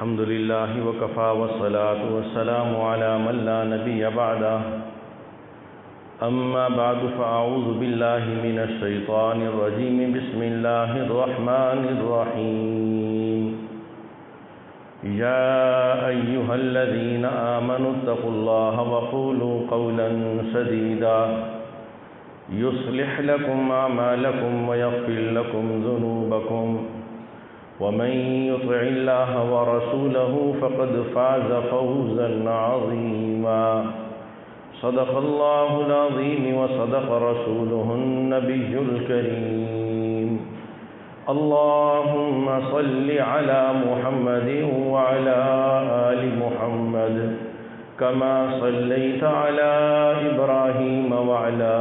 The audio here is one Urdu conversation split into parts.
الحمد لله وكفى والصلاة والسلام على من لا نبي بعده أما بعد فأعوذ بالله من الشيطان الرجيم بسم الله الرحمن الرحيم يا أيها الذين آمنوا اتقوا الله وقولوا قولا سديدا يصلح لكم أعمالكم ويغفر لكم ذنوبكم ومن يطع الله ورسوله فقد فاز فوزا عظيما صدق الله العظيم وصدق رسوله النبي الكريم اللهم صل على محمد وعلى آل محمد كما صليت على إبراهيم وعلى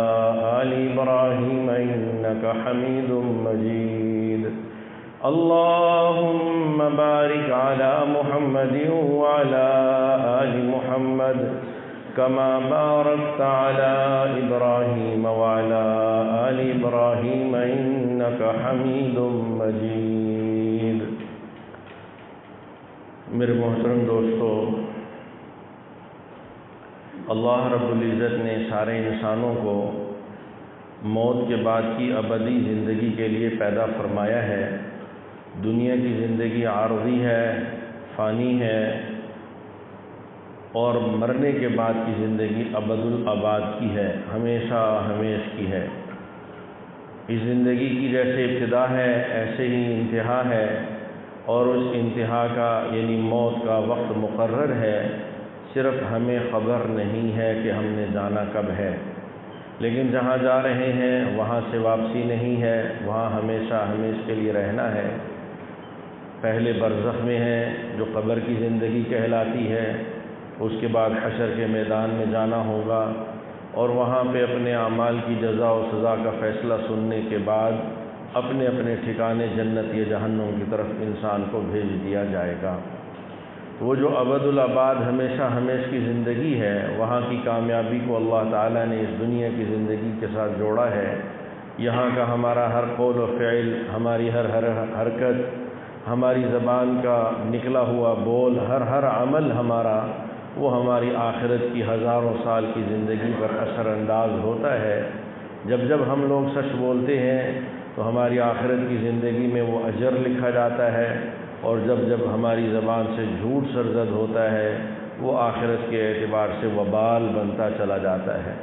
آل إبراهيم إنك حميد مجيد اللهم بارك على محمد وعلى آل محمد كما باركت على إبراهيم وعلى آل إبراهيم إنك حميد مجيد۔ میرے محترم دوستو، اللہ رب العزت نے سارے انسانوں کو موت کے بعد کی ابدی زندگی کے لیے پیدا فرمایا ہے۔ دنیا کی زندگی عارضی ہے، فانی ہے، اور مرنے کے بعد کی زندگی ابد الآباد کی ہے، ہمیشہ ہمیش کی ہے۔ اس زندگی کی جیسے ابتدا ہے ایسے ہی انتہا ہے، اور اس انتہا کا یعنی موت کا وقت مقرر ہے، صرف ہمیں خبر نہیں ہے کہ ہم نے جانا کب ہے، لیکن جہاں جا رہے ہیں وہاں سے واپسی نہیں ہے، وہاں ہمیشہ ہمیش کے لیے رہنا ہے۔ پہلے برزخ میں ہے جو قبر کی زندگی کہلاتی ہے، اس کے بعد حشر کے میدان میں جانا ہوگا، اور وہاں پہ اپنے اعمال کی جزا و سزا کا فیصلہ سننے کے بعد اپنے اپنے ٹھکانے جنت یا جہنم کی طرف انسان کو بھیج دیا جائے گا۔ وہ جو ابد الآباد ہمیشہ ہمیش کی زندگی ہے، وہاں کی کامیابی کو اللہ تعالیٰ نے اس دنیا کی زندگی کے ساتھ جوڑا ہے۔ یہاں کا ہمارا ہر قول و فعل، ہماری ہر حرکت، ہماری زبان کا نکلا ہوا بول، ہر عمل ہمارا، وہ ہماری آخرت کی ہزاروں سال کی زندگی پر اثر انداز ہوتا ہے۔ جب جب ہم لوگ سچ بولتے ہیں تو ہماری آخرت کی زندگی میں وہ اجر لکھا جاتا ہے، اور جب جب ہماری زبان سے جھوٹ سرزد ہوتا ہے وہ آخرت کے اعتبار سے وبال بنتا چلا جاتا ہے۔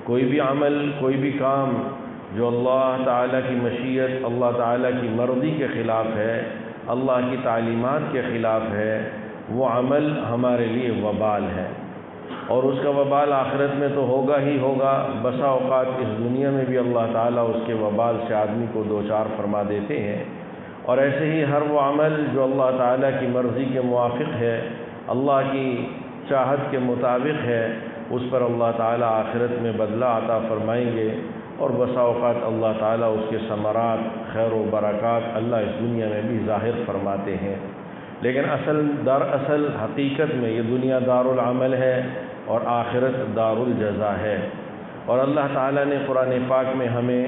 کوئی بھی عمل، کوئی بھی کام جو اللہ تعالیٰ کی مشیت، اللہ تعالیٰ کی مرضی کے خلاف ہے، اللہ کی تعلیمات کے خلاف ہے، وہ عمل ہمارے لیے وبال ہے، اور اس کا وبال آخرت میں تو ہوگا ہی ہوگا۔ بسا اوقات اس دنیا میں بھی اللہ تعالیٰ اس کے وبال سے آدمی کو دوچار فرما دیتے ہیں۔ اور ایسے ہی ہر وہ عمل جو اللہ تعالیٰ کی مرضی کے موافق ہے، اللہ کی چاہت کے مطابق ہے، اس پر اللہ تعالیٰ آخرت میں بدلہ عطا فرمائیں گے، اور بسا اوقات اللہ تعالیٰ اس کے ثمرات، خیر و برکات اللہ اس دنیا میں بھی ظاہر فرماتے ہیں۔ لیکن دراصل حقیقت میں یہ دنیا دار العمل ہے اور آخرت دار الجزا ہے۔ اور اللہ تعالیٰ نے قرآن پاک میں ہمیں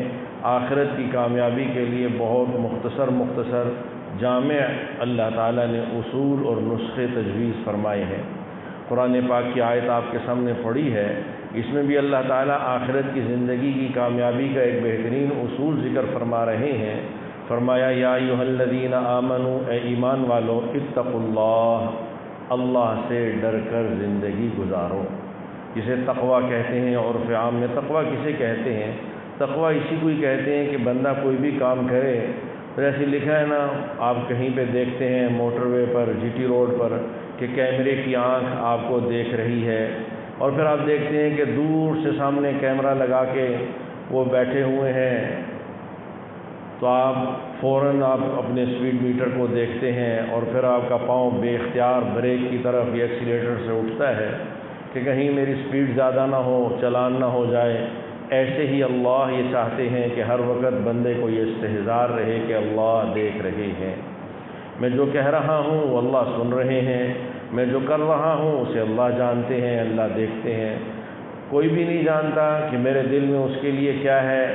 آخرت کی کامیابی کے لیے بہت مختصر جامع اللہ تعالیٰ نے اصول اور نسخے تجویز فرمائے ہیں۔ قرآن پاک کی آیت آپ کے سامنے پڑھی ہے، اس میں بھی اللہ تعالیٰ آخرت کی زندگی کی کامیابی کا ایک بہترین اصول ذکر فرما رہے ہیں۔ فرمایا یا ایھا الذین آمنوا، اے ایمان والو، اتقوا اللہ، اللہ سے ڈر کر زندگی گزارو، جسے تقویٰ کہتے ہیں۔ عرف عام میں تقویٰ کسے کہتے ہیں؟ تقویٰ اسی کو ہی کہتے ہیں کہ بندہ کوئی بھی کام کرے، تو ایسے لکھا ہے نا، آپ کہیں پہ دیکھتے ہیں موٹر وے پر، جی ٹی روڈ پر، کہ کیمرے کی آنکھ آپ کو دیکھ رہی ہے، اور پھر آپ دیکھتے ہیں کہ دور سے سامنے کیمرہ لگا کے وہ بیٹھے ہوئے ہیں، تو آپ فوراً اپنے سپیڈ میٹر کو دیکھتے ہیں، اور پھر آپ کا پاؤں بے اختیار بریک کی طرف یا ایکسیلیٹر سے اٹھتا ہے کہ کہیں میری سپیڈ زیادہ نہ ہو، چلان نہ ہو جائے۔ ایسے ہی اللہ یہ چاہتے ہیں کہ ہر وقت بندے کو یہ استحضار رہے کہ اللہ دیکھ رہے ہیں، میں جو کہہ رہا ہوں وہ اللہ سن رہے ہیں، میں جو کر رہا ہوں اسے اللہ جانتے ہیں، اللہ دیکھتے ہیں۔ کوئی بھی نہیں جانتا کہ میرے دل میں اس کے لیے کیا ہے،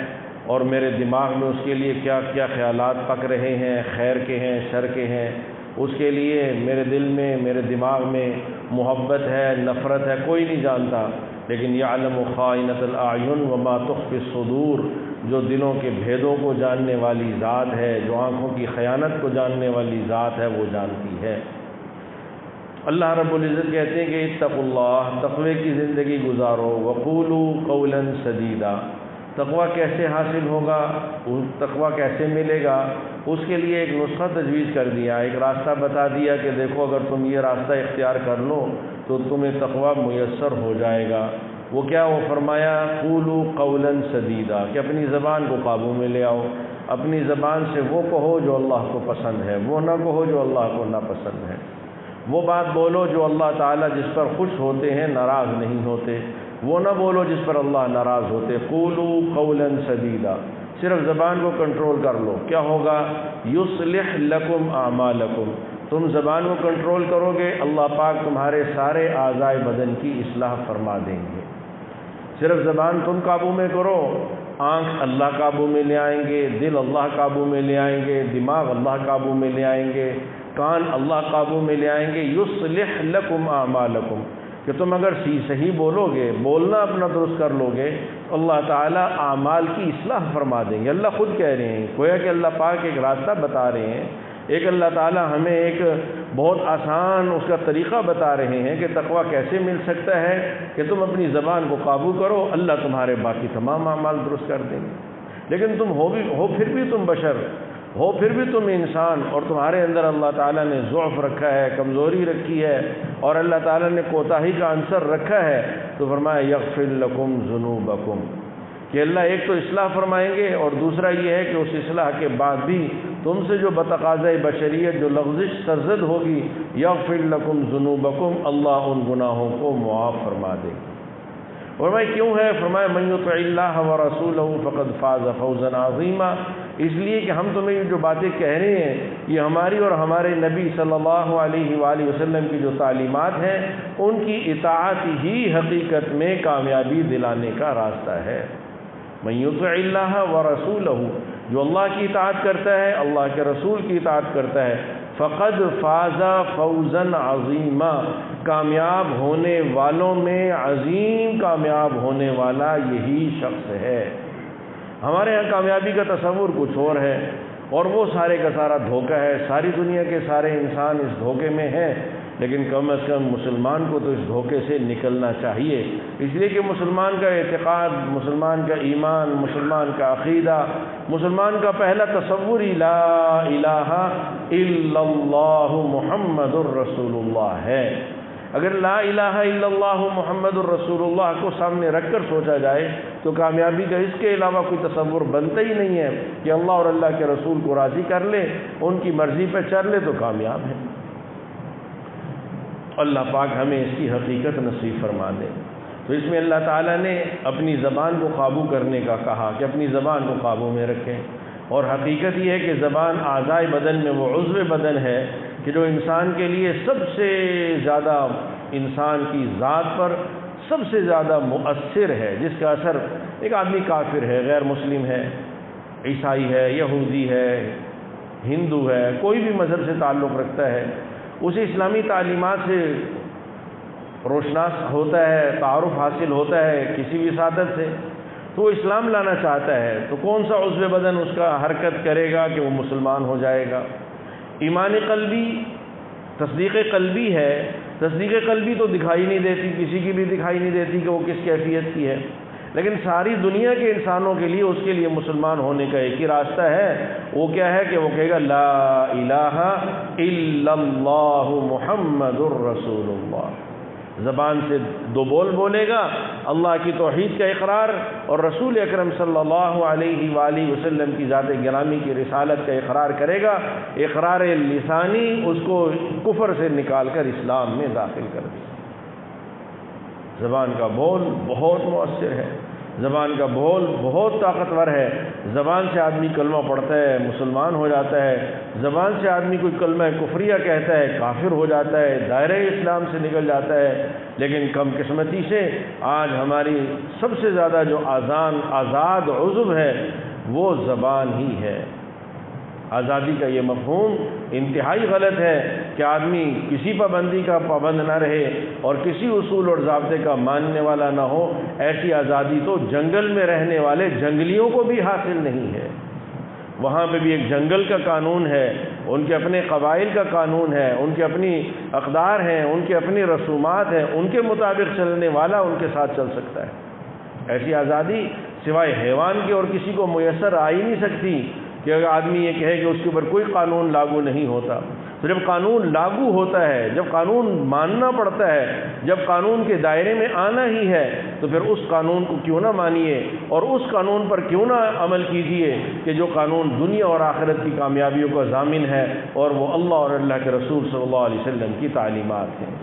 اور میرے دماغ میں اس کے لیے کیا کیا خیالات پک رہے ہیں، خیر کے ہیں، شر کے ہیں، اس کے لیے میرے دل میں، میرے دماغ میں محبت ہے، نفرت ہے، کوئی نہیں جانتا، لیکن یعلم خائنۃ الاعین وما تخفی الصدور، جو دلوں کے بھیدوں کو جاننے والی ذات ہے، جو آنکھوں کی خیانت کو جاننے والی ذات ہے، وہ جانتی ہے۔ اللہ رب العزت کہتے ہیں کہ اتقوا اللہ، تقوی کی زندگی گزارو، وقولوا قولا سدیدا۔ تقوی کیسے حاصل ہوگا، تقوی کیسے ملے گا، اس کے لیے ایک نسخہ تجویز کر دیا، ایک راستہ بتا دیا کہ دیکھو اگر تم یہ راستہ اختیار کر لو تو تمہیں تقوی میسر ہو جائے گا۔ وہ کیا؟ وہ فرمایا قولوا قولا سدیدا، کہ اپنی زبان کو قابو میں لے آؤ، اپنی زبان سے وہ کہو جو اللہ کو پسند ہے، وہ نہ کہو جو اللہ کو ناپسند ہے، وہ بات بولو جو اللہ تعالیٰ جس پر خوش ہوتے ہیں ناراض نہیں ہوتے، وہ نہ بولو جس پر اللہ ناراض ہوتے۔ قولوا قولا سدیدا، صرف زبان کو کنٹرول کر لو، کیا ہوگا؟ یصلح لکم اعمالکم، تم زبان کو کنٹرول کرو گے، اللہ پاک تمہارے سارے اعضائے بدن کی اصلاح فرما دیں گے۔ صرف زبان تم قابو میں کرو، آنکھ اللہ قابو میں لے آئیں گے، دل اللہ قابو میں لے آئیں گے، دماغ اللہ قابو میں لے آئیں گے، کان اللہ قابو میں لے آئیں گے۔ یصلح لکم اعمالکم، کہ تم اگر صحیح بولو گے، بولنا اپنا درست کر لو گے، اللہ تعالیٰ اعمال کی اصلاح فرما دیں گے۔ اللہ خود کہہ رہے ہیں، گویا کہ اللہ پاک ایک راستہ بتا رہے ہیں، ایک اللہ تعالیٰ ہمیں ایک بہت آسان اس کا طریقہ بتا رہے ہیں کہ تقویٰ کیسے مل سکتا ہے، کہ تم اپنی زبان کو قابو کرو، اللہ تمہارے باقی تمام اعمال درست کر دیں گے۔ لیکن تم ہو پھر بھی تم بشر ہو، پھر بھی تم انسان، اور تمہارے اندر اللہ تعالیٰ نے ضعف رکھا ہے، کمزوری رکھی ہے، اور اللہ تعالیٰ نے کوتاہی کا عنصر رکھا ہے، تو فرمایا یغفر لکم ذنوبکم، کہ اللہ ایک تو اصلاح فرمائیں گے، اور دوسرا یہ ہے کہ اس اصلاح کے بعد بھی تم سے جو بتقاضۂ بشریت جو لغزش سرزد ہوگی، یغفر لکم ذنوبکم، اللہ ان گناہوں کو معاف فرما دے گا۔ فرمایا کیوں ہے؟ فرمایا من یطع اللہ ورسولہ فقد فاز فوزا عظیما، اس لیے کہ ہم تمہیں یہ جو باتیں کہہ رہے ہیں یہ ہماری اور ہمارے نبی صلی اللہ علیہ وآلہ وسلم کی جو تعلیمات ہیں ان کی اطاعت ہی حقیقت میں کامیابی دلانے کا راستہ ہے۔ من یطع اللہ ورسولہ، جو اللہ کی اطاعت کرتا ہے، اللہ کے رسول کی اطاعت کرتا ہے، فقد فاز فوزا عظیما، کامیاب ہونے والوں میں عظیم کامیاب ہونے والا یہی شخص ہے۔ ہمارے یہاں کامیابی کا تصور کچھ اور ہے، اور وہ سارے کا سارا دھوکہ ہے، ساری دنیا کے سارے انسان اس دھوکے میں ہیں، لیکن کم از کم مسلمان کو تو اس دھوکے سے نکلنا چاہیے، اس لیے کہ مسلمان کا اعتقاد، مسلمان کا ایمان، مسلمان کا عقیدہ، مسلمان کا پہلا تصور ہی لا الہ الا اللہ محمد الرسول اللہ ہے۔ اگر لا الہ الا اللہ محمد الرسول اللہ کو سامنے رکھ کر سوچا جائے تو کامیابی کا اس کے علاوہ کوئی تصور بنتا ہی نہیں ہے کہ اللہ اور اللہ کے رسول کو راضی کر لے، ان کی مرضی پہ چل لے تو کامیاب ہے۔ اللہ پاک ہمیں اس کی حقیقت نصیب فرما دے۔ تو اس میں اللہ تعالیٰ نے اپنی زبان کو قابو کرنے کا کہا کہ اپنی زبان کو قابو میں رکھیں، اور حقیقت یہ ہے کہ زبان اعضائے بدن میں وہ عضو بدن ہے کہ جو انسان کے لیے سب سے زیادہ، انسان کی ذات پر سب سے زیادہ مؤثر ہے، جس کا اثر ایک آدمی کافر ہے، غیر مسلم ہے، عیسائی ہے، یہودی ہے، ہندو ہے، کوئی بھی مذہب سے تعلق رکھتا ہے، اسے اسلامی تعلیمات سے روشناس ہوتا ہے، تعارف حاصل ہوتا ہے کسی بھی سعادت سے، تو وہ اسلام لانا چاہتا ہے، تو کون سا عضو بدن اس کا حرکت کرے گا کہ وہ مسلمان ہو جائے گا؟ ایمان قلبی، تصدیق قلبی ہے، تصدیق قلبی تو دکھائی نہیں دیتی، کسی کی بھی دکھائی نہیں دیتی کہ وہ کس کیفیت کی ہے، لیکن ساری دنیا کے انسانوں کے لیے، اس کے لیے مسلمان ہونے کا ایک ہی راستہ ہے، وہ کیا ہے کہ وہ کہے گا لا الہ الا اللہ محمد الرسول اللہ، زبان سے دو بول بولے گا، اللہ کی توحید کا اقرار اور رسول اکرم صلی اللہ علیہ وآلہ وسلم کی ذات گرامی کی رسالت کا اقرار کرے گا، اقرار لسانی اس کو کفر سے نکال کر اسلام میں داخل کر دے۔ زبان کا بول بہت مؤثر ہے، زبان کا بول بہت طاقتور ہے، زبان سے آدمی کلمہ پڑھتا ہے مسلمان ہو جاتا ہے، زبان سے آدمی کوئی کلمہ کفریہ کہتا ہے کافر ہو جاتا ہے، دائرہ اسلام سے نکل جاتا ہے، لیکن کم قسمتی سے آج ہماری سب سے زیادہ جو آزاد عضو ہے وہ زبان ہی ہے۔ آزادی کا یہ مفہوم انتہائی غلط ہے کہ آدمی کسی پابندی کا پابند نہ رہے اور کسی اصول اور ضابطے کا ماننے والا نہ ہو۔ ایسی آزادی تو جنگل میں رہنے والے جنگلیوں کو بھی حاصل نہیں ہے۔ وہاں پہ بھی ایک جنگل کا قانون ہے، ان کے اپنے قبائل کا قانون ہے، ان کے اپنی اقدار ہیں، ان کے اپنی رسومات ہیں، ان کے مطابق چلنے والا ان کے ساتھ چل سکتا ہے۔ ایسی آزادی سوائے حیوان کے اور کسی کو میسر آ ہی نہیں سکتی کہ اگر آدمی یہ کہے کہ اس کے اوپر کوئی قانون لاگو نہیں ہوتا۔ تو جب قانون لاگو ہوتا ہے، جب قانون ماننا پڑتا ہے، جب قانون کے دائرے میں آنا ہی ہے، تو پھر اس قانون کو کیوں نہ مانیے اور اس قانون پر کیوں نہ عمل کیجیے کہ جو قانون دنیا اور آخرت کی کامیابیوں کا ضامن ہے، اور وہ اللہ اور اللہ کے رسول صلی اللہ علیہ وسلم کی تعلیمات ہیں۔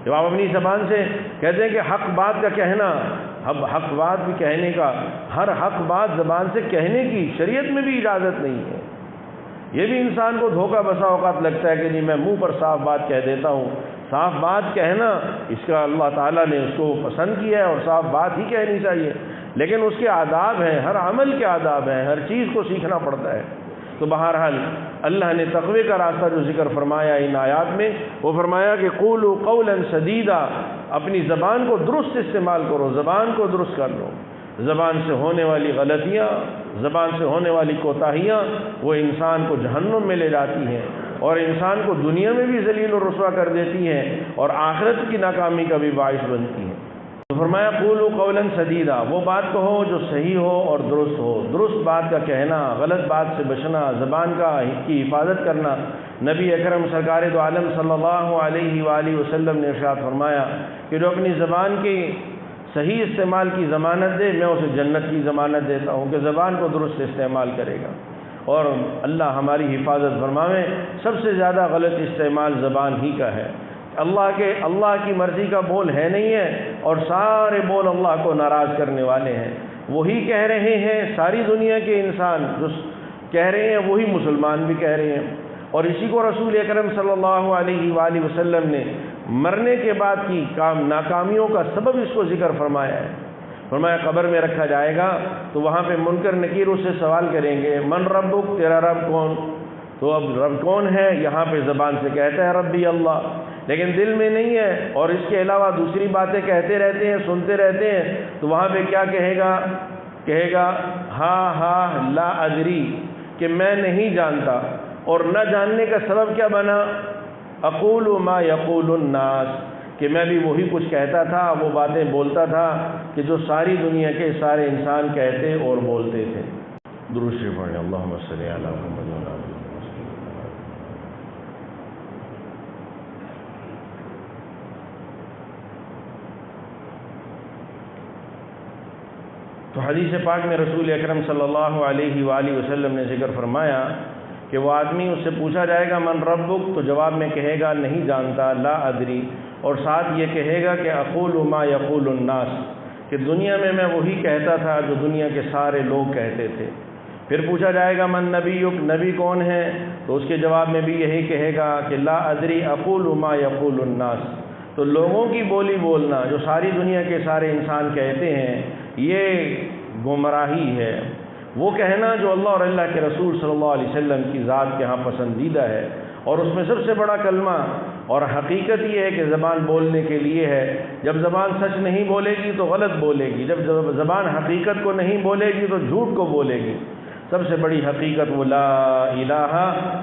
جب آپ اپنی زبان سے کہتے ہیں کہ حق بات کا کہنا، اب حق بات بھی کہنے کا، ہر حق بات زبان سے کہنے کی شریعت میں بھی اجازت نہیں ہے۔ یہ بھی انسان کو دھوکہ بسا اوقات لگتا ہے کہ نہیں میں منہ پر صاف بات کہہ دیتا ہوں۔ صاف بات کہنا اس کا اللہ تعالیٰ نے اس کو پسند کیا ہے اور صاف بات ہی کہنی چاہیے، لیکن اس کے آداب ہیں، ہر عمل کے آداب ہیں، ہر چیز کو سیکھنا پڑتا ہے۔ تو بہرحال اللہ نے تقوی کا راستہ جو ذکر فرمایا ان آیات میں، وہ فرمایا کہ قولوا قولا سدیدا، اپنی زبان کو درست استعمال کرو، زبان کو درست کر لو۔ زبان سے ہونے والی غلطیاں، زبان سے ہونے والی کوتاہیاں وہ انسان کو جہنم میں لے جاتی ہیں اور انسان کو دنیا میں بھی ذلیل و رسوا کر دیتی ہیں اور آخرت کی ناکامی کا بھی باعث بنتی ہیں۔ تو فرمایا قولوا قولا سدیدا، وہ بات کہو جو صحیح ہو اور درست ہو۔ درست بات کا کہنا، غلط بات سے بچنا، زبان کی حفاظت کرنا۔ نبی اکرم سرکار دو عالم صلی اللہ علیہ وآلہ وسلم نے ارشاد فرمایا کہ جو اپنی زبان کی صحیح استعمال کی ضمانت دے، میں اسے جنت کی ضمانت دیتا ہوں کہ زبان کو درست استعمال کرے گا۔ اور اللہ ہماری حفاظت فرمائے، سب سے زیادہ غلط استعمال زبان ہی کا ہے۔ اللہ کی مرضی کا بول ہے نہیں ہے اور سارے بول اللہ کو ناراض کرنے والے ہیں۔ وہی کہہ رہے ہیں ساری دنیا کے انسان، جو کہہ رہے ہیں وہی مسلمان بھی کہہ رہے ہیں، اور اسی کو رسول اکرم صلی اللہ علیہ وآلہ وسلم نے مرنے کے بعد کی ناکامیوں کا سبب اس کو ذکر فرمایا ہے۔ فرمایا قبر میں رکھا جائے گا تو وہاں پہ منکر نکیر اس سے سوال کریں گے، من ربک، تیرا رب کون؟ تو اب رب کون ہے یہاں پہ زبان سے کہتا ہے ربی اللہ، لیکن دل میں نہیں ہے اور اس کے علاوہ دوسری باتیں کہتے رہتے ہیں، سنتے رہتے ہیں، تو وہاں پہ کیا کہے گا ہاں لا ادری، کہ میں نہیں جانتا۔ اور نہ جاننے کا سبب کیا بنا؟ اقول ما یقول الناس، کہ میں بھی وہی کچھ کہتا تھا، وہ باتیں بولتا تھا کہ جو ساری دنیا کے سارے انسان کہتے اور بولتے تھے۔ درود شریف پڑھیں، اللہم صلی علی محمد وعلی آلہ۔ تو حدیث پاک میں رسول اکرم صلی اللہ علیہ وآلہ وسلم نے ذکر فرمایا کہ وہ آدمی اس سے پوچھا جائے گا من ربک، تو جواب میں کہے گا نہیں جانتا، لا ادری، اور ساتھ یہ کہے گا کہ اقول ما یقول الناس، کہ دنیا میں وہی کہتا تھا جو دنیا کے سارے لوگ کہتے تھے۔ پھر پوچھا جائے گا من نبیک، نبی کون ہے؟ تو اس کے جواب میں بھی یہی کہے گا کہ لا ادری اقول ما یقول الناس۔ تو لوگوں کی بولی بولنا جو ساری دنیا کے سارے انسان کہتے ہیں، یہ گمراہی ہے۔ وہ کہنا جو اللہ اور اللہ کے رسول صلی اللہ علیہ وسلم کی ذات کے ہاں پسندیدہ ہے، اور اس میں سب سے بڑا کلمہ اور حقیقت یہ ہے کہ زبان بولنے کے لیے ہے۔ جب زبان سچ نہیں بولے گی تو غلط بولے گی، جب زبان حقیقت کو نہیں بولے گی تو جھوٹ کو بولے گی۔ سب سے بڑی حقیقت وہ لا الہ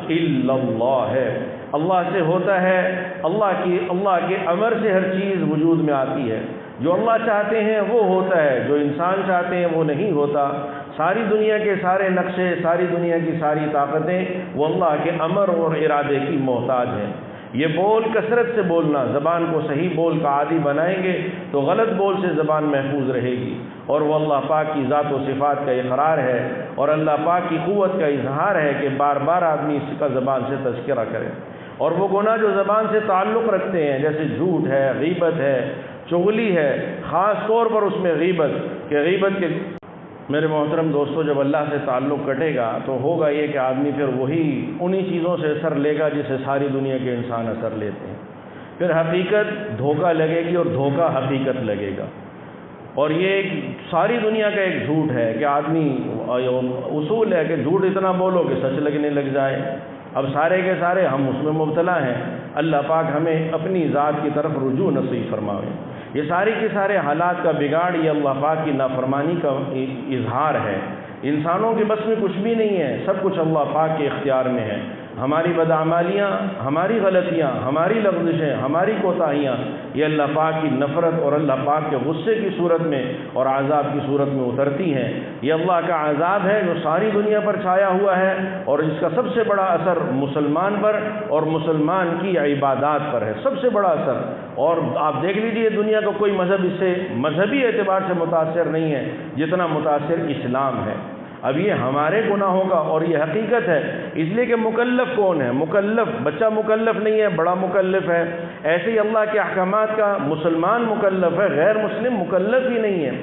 الا اللہ ہے، اللہ سے ہوتا ہے، اللہ کے امر سے ہر چیز وجود میں آتی ہے۔ جو اللہ چاہتے ہیں وہ ہوتا ہے، جو انسان چاہتے ہیں وہ نہیں ہوتا۔ ساری دنیا کے سارے نقشے، ساری دنیا کی ساری طاقتیں وہ اللہ کے امر اور ارادے کی محتاج ہیں۔ یہ بول کثرت سے بولنا، زبان کو صحیح بول کا عادی بنائیں گے تو غلط بول سے زبان محفوظ رہے گی، اور وہ اللہ پاک کی ذات و صفات کا اقرار ہے اور اللہ پاک کی قوت کا اظہار ہے کہ بار بار آدمی اس کا زبان سے تذکرہ کرے۔ اور وہ گناہ جو زبان سے تعلق رکھتے ہیں، جیسے جھوٹ ہے، غیبت ہے، چغلی ہے، خاص طور پر اس میں غیبت، کہ غیبت کے میرے محترم دوستو جب اللہ سے تعلق کٹے گا تو ہوگا یہ کہ آدمی پھر انہی چیزوں سے اثر لے گا جسے ساری دنیا کے انسان اثر لیتے ہیں۔ پھر حقیقت دھوکہ لگے گی اور دھوکہ حقیقت لگے گا۔ اور یہ ایک ساری دنیا کا ایک جھوٹ ہے کہ آدمی اصول ہے کہ جھوٹ اتنا بولو کہ سچ لگنے لگ جائے۔ اب سارے کے سارے ہم اس میں مبتلا ہیں۔ اللہ پاک ہمیں اپنی ذات کی طرف رجوع نصیب فرمائے۔ یہ ساری کے سارے حالات کا بگاڑ یہ اللہ پاک کی نافرمانی کا اظہار ہے۔ انسانوں کے بس میں کچھ بھی نہیں ہے، سب کچھ اللہ پاک کے اختیار میں ہے۔ ہماری بدعمالیاں، ہماری غلطیاں، ہماری لغزشیں، ہماری کوتاہیاں یہ اللہ پاک کی نفرت اور اللہ پاک کے غصے کی صورت میں اور عذاب کی صورت میں اترتی ہیں۔ یہ اللہ کا عذاب ہے جو ساری دنیا پر چھایا ہوا ہے، اور اس کا سب سے بڑا اثر مسلمان پر اور مسلمان کی عبادات پر ہے، سب سے بڑا اثر۔ اور آپ دیکھ لیجئے دنیا کا کوئی مذہب اس سے مذہبی اعتبار سے متاثر نہیں ہے جتنا متاثر اسلام ہے۔ اب یہ ہمارے گناہوں کا اور یہ حقیقت ہے، اس لیے کہ مکلف کون ہے؟ مکلف بچہ مکلف نہیں ہے، بڑا مکلف ہے۔ ایسے ہی اللہ کے احکامات کا مسلمان مکلف ہے، غیر مسلم مکلف ہی نہیں ہے۔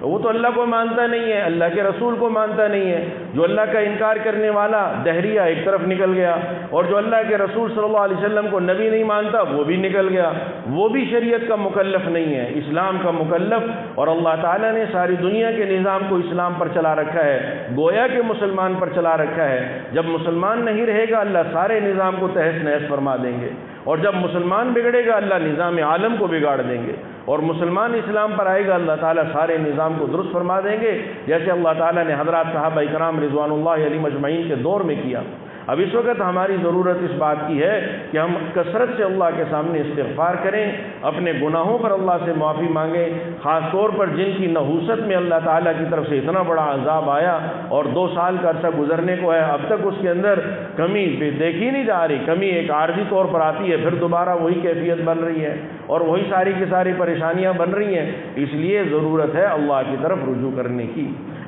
وہ تو اللہ کو مانتا نہیں ہے، اللہ کے رسول کو مانتا نہیں ہے۔ جو اللہ کا انکار کرنے والا دہریہ ایک طرف نکل گیا، اور جو اللہ کے رسول صلی اللہ علیہ وسلم کو نبی نہیں مانتا وہ بھی نکل گیا، وہ بھی شریعت کا مکلف نہیں ہے، اسلام کا مکلف۔ اور اللہ تعالیٰ نے ساری دنیا کے نظام کو اسلام پر چلا رکھا ہے، گویا کہ مسلمان پر چلا رکھا ہے۔ جب مسلمان نہیں رہے گا اللہ سارے نظام کو تہس نہس فرما دیں گے، اور جب مسلمان بگڑے گا اللہ نظام عالم کو بگاڑ دیں گے، اور مسلمان اسلام پر آئے گا اللہ تعالیٰ سارے نظام کو درست فرما دیں گے، جیسے اللہ تعالیٰ نے حضرات صحابہ کرام رضوان اللہ علیہم اجمعین کے دور میں کیا۔ اب اس وقت ہماری ضرورت اس بات کی ہے کہ ہم کثرت سے اللہ کے سامنے استغفار کریں، اپنے گناہوں پر اللہ سے معافی مانگیں، خاص طور پر جن کی نحوست میں اللہ تعالیٰ کی طرف سے اتنا بڑا عذاب آیا اور 2 سال کا عرصہ گزرنے کو ہے، اب تک اس کے اندر کمی دیکھی نہیں جا رہی۔ کمی ایک عارضی طور پر آتی ہے، پھر دوبارہ وہی کیفیت بن رہی ہے اور وہی ساری کی ساری پریشانیاں بن رہی ہیں۔ اس لیے ضرورت ہے اللہ کی طرف رجوع کرنے کی،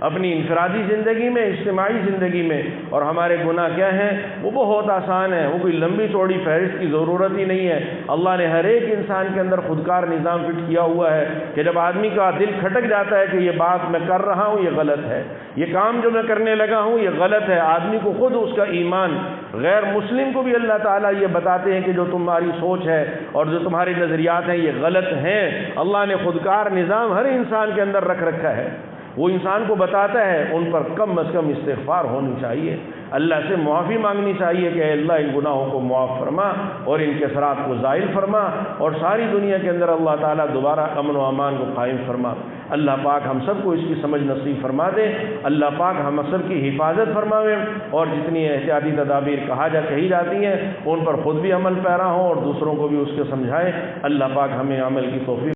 اپنی انفرادی زندگی میں، اجتماعی زندگی میں۔ اور ہمارے گناہ کیا ہیں؟ وہ بہت آسان ہے، وہ کوئی لمبی چوڑی فہرست کی ضرورت ہی نہیں ہے۔ اللہ نے ہر ایک انسان کے اندر خودکار نظام فٹ کیا ہوا ہے کہ جب آدمی کا دل کھٹک جاتا ہے کہ یہ بات میں کر رہا ہوں یہ غلط ہے، یہ کام جو میں کرنے لگا ہوں یہ غلط ہے، آدمی کو خود اس کا ایمان، غیر مسلم کو بھی اللہ تعالیٰ یہ بتاتے ہیں کہ جو تمہاری سوچ ہے اور جو تمہارے نظریات ہیں یہ غلط ہیں۔ اللہ نے خودکار نظام ہر انسان کے اندر رکھ رکھا ہے، وہ انسان کو بتاتا ہے۔ ان پر کم از کم استغفار ہونی چاہیے، اللہ سے معافی مانگنی چاہیے کہ اے اللہ ان گناہوں کو معاف فرما اور ان کے اثرات کو زائل فرما، اور ساری دنیا کے اندر اللہ تعالیٰ دوبارہ امن و امان کو قائم فرما۔ اللہ پاک ہم سب کو اس کی سمجھ نصیب فرما دے، اللہ پاک ہم سب کی حفاظت فرماوے، اور جتنی احتیاطی تدابیر کہی جاتی ہیں ان پر خود بھی عمل پیرا ہوں اور دوسروں کو بھی اس کے سمجھائے۔ اللہ پاک ہمیں عمل کی توفیق